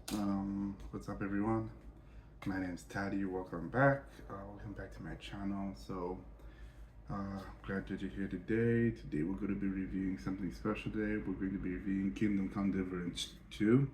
What's up, everyone? My name is Taddy. Welcome back. Welcome back to my channel. Glad that you're here today. Today, we're going to be reviewing something special today. We're going to be reviewing Kingdom Come Deliverance 2.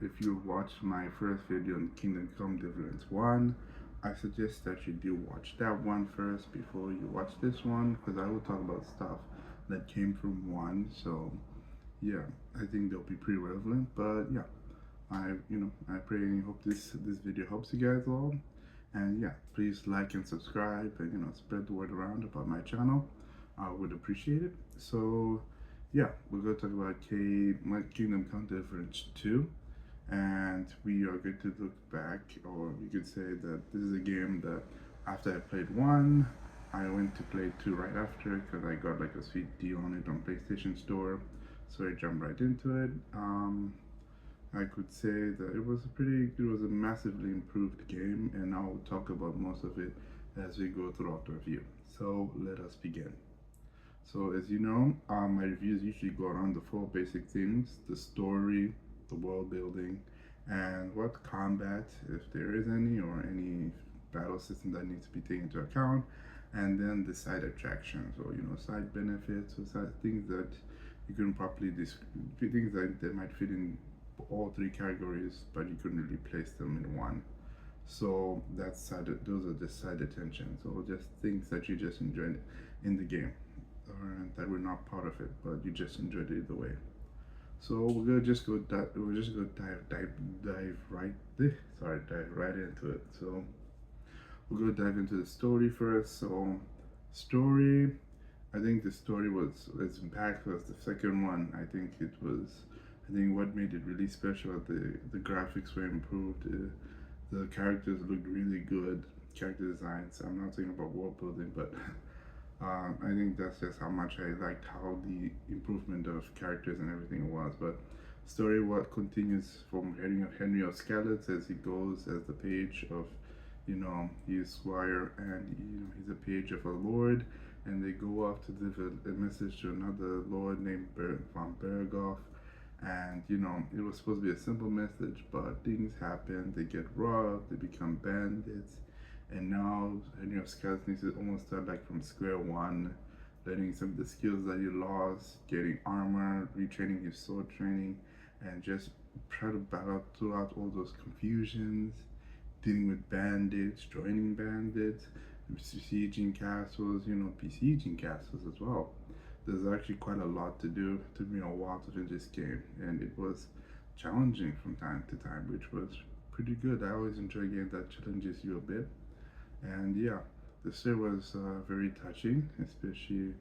If you watched my first video on Kingdom Come Deliverance 1, I suggest that you do watch that one first before you watch this one because I will talk about stuff that came from 1. Yeah, I think they'll be pretty relevant. But yeah, I pray and hope this video helps you guys all. And yeah, please like and subscribe and spread the word around about my channel. I would appreciate it. Yeah, we're gonna talk about my Kingdom Come Deliverance 2, and we are going to look back, or you could say that this is a game that after I played 1, I went to play 2 right after because I got like a sweet deal on it on PlayStation Store, so I jumped right into it. I could say that it was a massively improved game, and I'll talk about most of it as we go throughout the review. So let us begin. So as you know, my reviews usually go around the 4 basic themes: the story, the world building, and what combat, if there is any, or any battle system that needs to be taken into account, and then the side attractions, or side benefits, or side things that you couldn't properly things that might fit in all 3 categories, but you couldn't really place them in one. So those are just side attentions, or just things that you just enjoyed in the game, or that were not part of it, but you just enjoyed it either way. So we're just go dive right there. Sorry, dive right into it. So we're gonna dive into the story first. So story, I think the story was as impactful as the second one. I think what made it really special, the graphics were improved, the characters looked really good, character designs. I'm not talking about world building, but I think that's just how much I liked how the improvement of characters and everything was. But story what continues from Henry of Skeleton as he goes as the page of, he's squire, and he's a page of a lord, and they go off to deliver a message to another lord named von Berghoff. And it was supposed to be a simple message, but things happen. They get robbed, they become bandits, and now Scott needs to almost start like from square one, learning some of the skills that he lost, getting armor, retraining his sword training, and just try to battle throughout all those confusions, dealing with bandits, joining bandits, besieging castles, besieging castles as well. There's actually quite a lot to do. It took me a while to finish this game, and it was challenging from time to time, which was pretty good. I always enjoy games that challenges you a bit. And yeah, the story was very touching, especially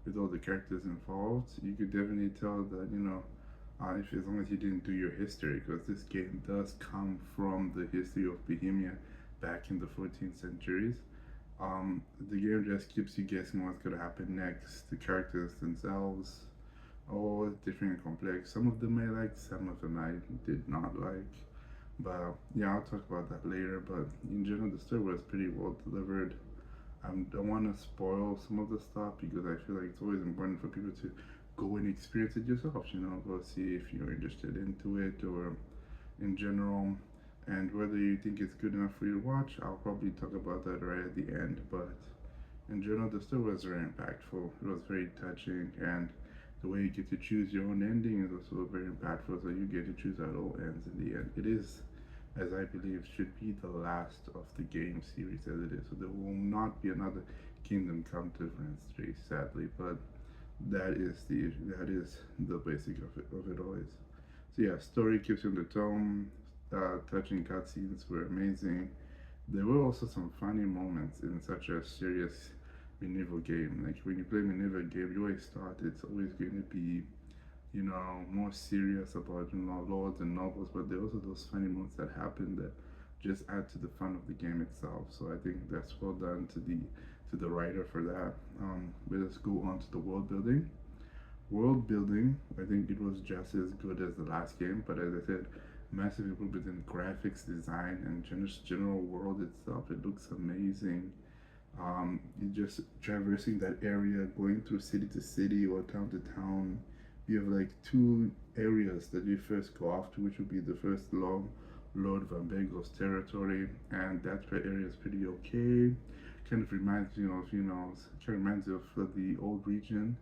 with all the characters involved. You could definitely tell that, if as long as you didn't do your history, because this game does come from the history of Bohemia back in the 14th centuries. The game just keeps you guessing what's gonna happen next. The characters themselves, all different and complex. Some of them I liked, some of them I did not like. But yeah, I'll talk about that later. But in general, the story was pretty well delivered. I don't want to spoil some of the stuff because I feel like it's always important for people to go and experience it yourself. Go see if you're interested into it or in general, and whether you think it's good enough for you to watch. I'll probably talk about that right at the end. But in general, the story was very impactful. It was very touching, and the way you get to choose your own ending is also very impactful. So you get to choose how it all ends in the end. It is, as I believe, should be the last of the game series as it is. So there will not be another Kingdom Come Deliverance 3, sadly. But that is the basic of it always. So yeah, story keeps you in the tone. Touching cutscenes were amazing. There were also some funny moments in such a serious medieval game. Like when you play medieval game, you always thought it's always going to be, more serious about lords and nobles, but there are also those funny moments that happen that just add to the fun of the game itself. So I think that's well done to the writer for that. Let us go on to the world building. World building, I think it was just as good as the last game, but as I said, massive improvement in graphics, design, and just general world itself. It looks amazing. You just traversing that area, going through city to city or town to town, You have like two areas that you first go after, which would be the first long Lord Van Bego's territory, and that area is pretty okay. Kind of reminds you of, kind of reminds you of the old region,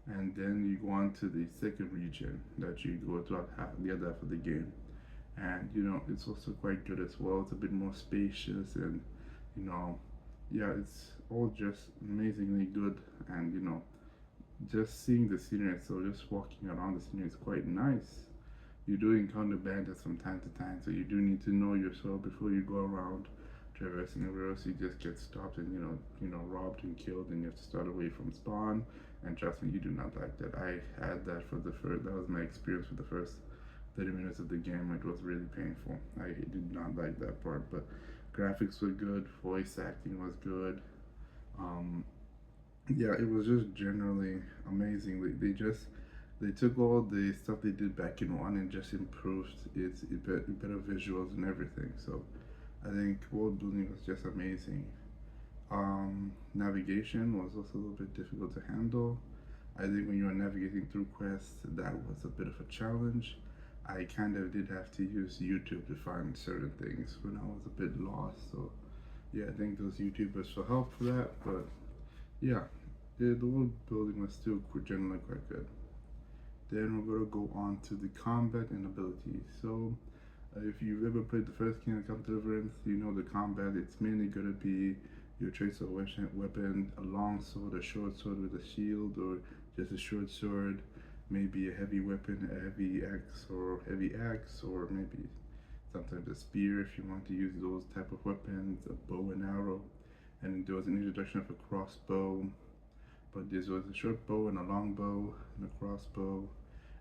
and then you go on to the second region that you go throughout the other half of the game, and it's also quite good as well. It's a bit more spacious, and you know, yeah, it's all just amazingly good, and just seeing the scenery, so just walking around the scenery is quite nice. You do encounter bandits from time to time, so you do need to know yourself before you go around traversing everywhere else. You just get stopped and robbed and killed, and you have to start away from spawn. And trust me, you do not like that. I had that for the first. That was my experience for the first 30 minutes of the game. It was really painful. I did not like that part, but graphics were good, voice acting was good. Um, yeah, it was just generally amazing. They took all the stuff they did back in one and just improved better visuals and everything. So I think world building was just amazing. Navigation was also a little bit difficult to handle. I think when you were navigating through quests, that was a bit of a challenge. I kind of did have to use YouTube to find certain things when I was a bit lost. So yeah, I think those YouTubers for help for that. But yeah, the world building was still generally quite good. Then we're gonna go on to the combat and abilities. So if you've ever played the first Kingdom Come Deliverance, you know the combat. It's mainly gonna be your choice of weapon, a long sword, a short sword with a shield, or just a short sword. Maybe a heavy weapon, a heavy axe, or maybe sometimes a spear if you want to use those type of weapons, a bow and arrow. And there was an introduction of a crossbow, but there was a short bow and a long bow and a crossbow,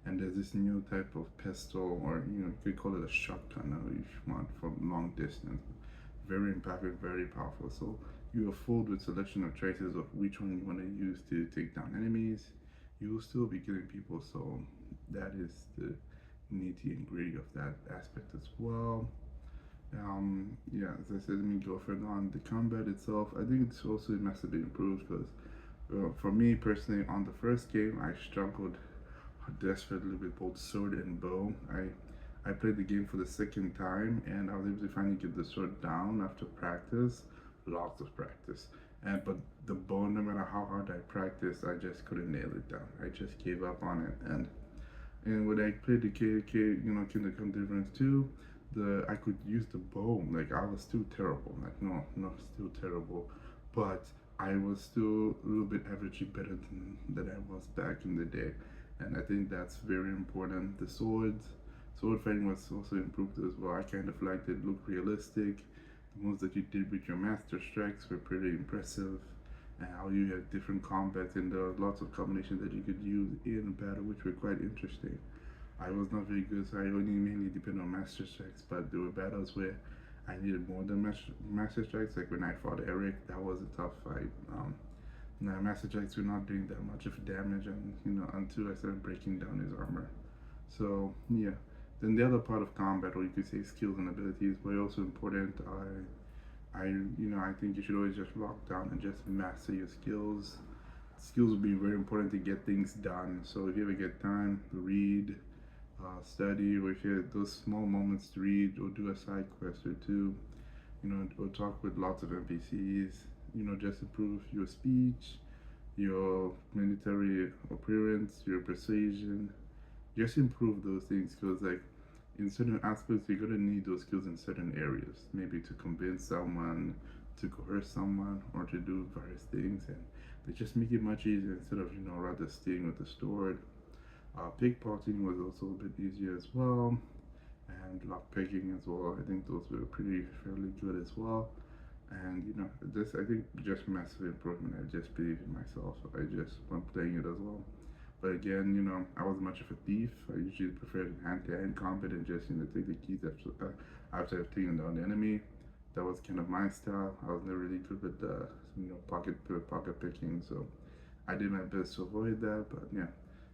and there's this new type of pistol, or you could call it a shotgun if you want, from long distance. Very impactful, very powerful. So you are fooled with selection of choices of which one you want to use to take down enemies. You will still be killing people, so that is the nitty and gritty of that aspect as well. Yeah, as I said, let me go further on the combat itself. I think it's also massively improved because for me personally, on the first game, I struggled desperately with both sword and bow. I played the game for the second time, and I was able to finally get the sword down after practice, lots of practice. And but the bow, no matter how hard I practiced, I just couldn't nail it down. I just gave up on it. And when I played the Kingdom Come Deliverance 2, I could use the bow. Like I was still terrible. Like no, still terrible. But I was still a little bit averagely better than I was back in the day. And I think that's very important. The sword fighting was also improved as well. I kind of liked it, looked realistic. The moves that you did with your master strikes were pretty impressive, and how you had different combats, and there were lots of combinations that you could use in battle, which were quite interesting. I was not very good, so I only mainly depend on master strikes, but there were battles where I needed more than master strikes. Like when I fought Eric, that was a tough fight. Now master strikes were not doing that much of damage, and until I started breaking down his armor. So yeah. Then the other part of combat, or you could say skills and abilities, were also important. I think you should always just lock down and just master your skills. Skills will be very important to get things done. So if you ever get time, read, study, or if you have those small moments to read or do a side quest or two, or talk with lots of NPCs, just improve your speech, your military appearance, your persuasion. Just improve those things because, like, in certain aspects, you're gonna need those skills in certain areas. Maybe to convince someone, to coerce someone, or to do various things, and they just make it much easier instead of rather staying with the sword. Pickpocketing was also a bit easier as well, and lockpicking as well. I think those were pretty fairly good as well. And this I think just massive improvement. I just believe in myself. So I just went playing it as well. But again, I wasn't much of a thief. I usually preferred hand-to-hand combat and just take the keys after I've taken down the enemy. That was kind of my style. I was never really good with the pocket picking, so I did my best to avoid that. But yeah,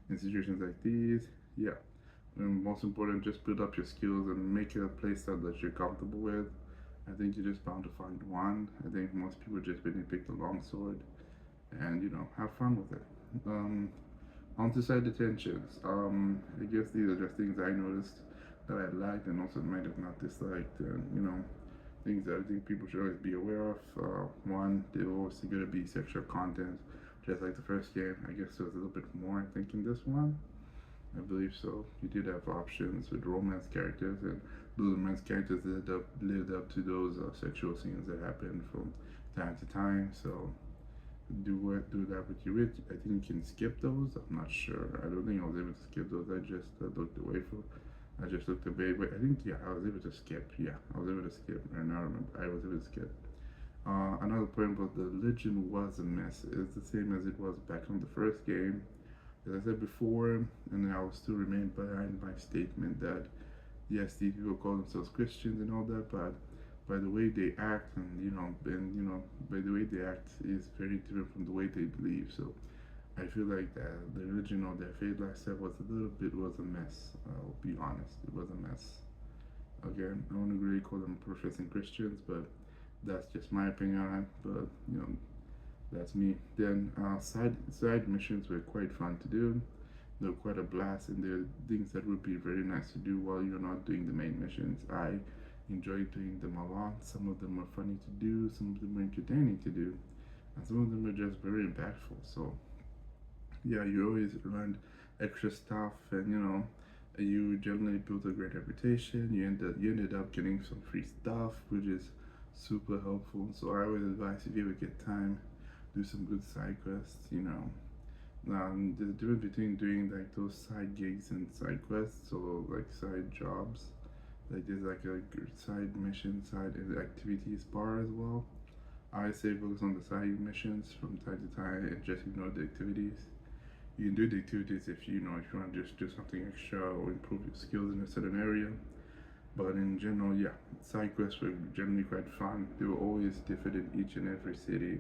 in situations like these, yeah. And most important, just build up your skills and make a playstyle that you're comfortable with. I think you're just bound to find one. I think most people just really pick the long sword and have fun with it. On to side detentions. I guess these are just things I noticed that I liked and also might have not disliked. And things that I think people should always be aware of. One, there was also going to be sexual content, just like the first game. I guess there was a little bit more, I think, in this one. I believe so. You did have options with romance characters, and those romance characters lived up to those sexual scenes that happened from time to time. So do that with your witch. I think you can skip those. I'm not sure. I don't think I was able to skip those. I just looked away for. I just looked away, but I think I was able to skip. Yeah, I was able to skip, and I remember I was able to skip. Another point was the legend was a mess. It's the same as it was back on the first game. As I said before, and I will still remain behind my statement that yes, these people call themselves Christians and all that, but by the way they act and by the way they act is very different from the way they believe. So I feel like the religion or their faith lifestyle was a mess. I'll be honest, it was a mess. Again, I wouldn't really call them professing Christians, but that's just my opinion on it. But that's me. Then side missions were quite fun to do. They're quite a blast, and they're things that would be very nice to do while you're not doing the main missions. I enjoy doing them a lot. Some of them are funny to do, some of them are entertaining to do, and some of them are just very impactful. So yeah, you always learned extra stuff, and you generally built a great reputation. You ended up getting some free stuff, which is super helpful. So I always advise if you ever get time, do some good side quests. There's a difference between doing like those side gigs and side quests, so like side jobs. Like there's like a side mission, side activities bar as well. I say focus on the side missions from time to time and just ignore the activities. You can do the activities if you want to just do something extra or improve your skills in a certain area. But in general, yeah, side quests were generally quite fun. They were always different in each and every city.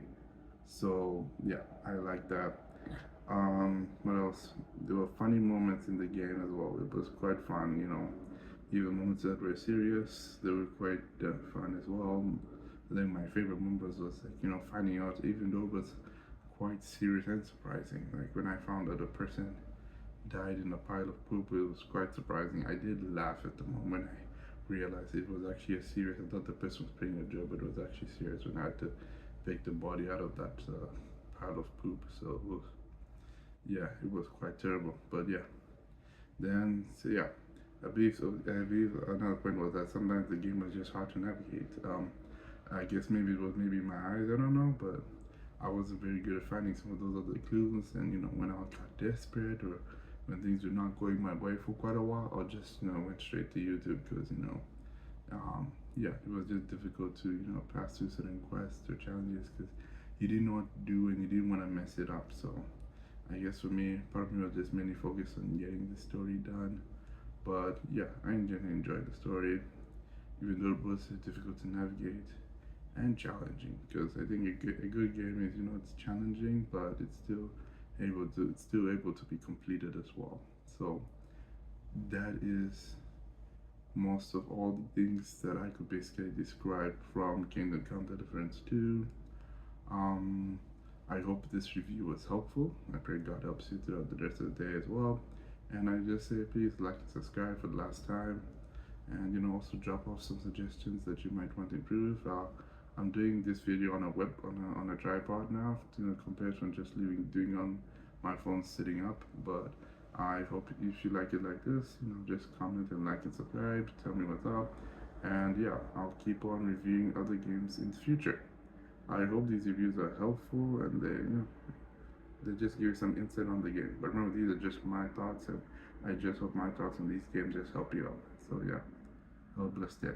So yeah, I like that. What else? There were funny moments in the game as well. It was quite fun. Even moments that were serious, they were quite fun as well. I think my favorite moments was like finding out, even though it was quite serious and surprising. Like when I found that a person died in a pile of poop, it was quite surprising. I did laugh at the moment I realized it was actually a serious. I thought the person was playing a joke, but it was actually serious when I had to take the body out of that pile of poop. So yeah, it was quite terrible. But yeah, then so yeah, I believe another point was that sometimes the game was just hard to navigate. I guess maybe it was maybe my eyes. I don't know, but I wasn't very good at finding some of those other clues. And when I got desperate or when things were not going my way for quite a while, I just went straight to YouTube because yeah, it was just difficult to pass through certain quests or challenges because you didn't know what to do and you didn't want to mess it up. So I guess for me, part of me was just mainly focused on getting the story done. But yeah, I generally enjoyed the story, even though it was difficult to navigate and challenging. Because I think a good game is it's challenging, but it's still able to be completed as well. So that is most of all the things that I could basically describe from Kingdom Come Deliverance 2. Um, I hope this review was helpful. I pray God helps you throughout the rest of the day as well. And I just say please like and subscribe for the last time. And also drop off some suggestions that you might want to improve. I'm doing this video on a tripod now, compared to just doing on my phone sitting up. But I hope if you like it like this, just comment and like and subscribe. Tell me what's up, and yeah, I'll keep on reviewing other games in the future. I hope these reviews are helpful and they just give you some insight on the game. But remember, these are just my thoughts, and I just hope my thoughts on these games just help you out. So yeah, have a blessed day.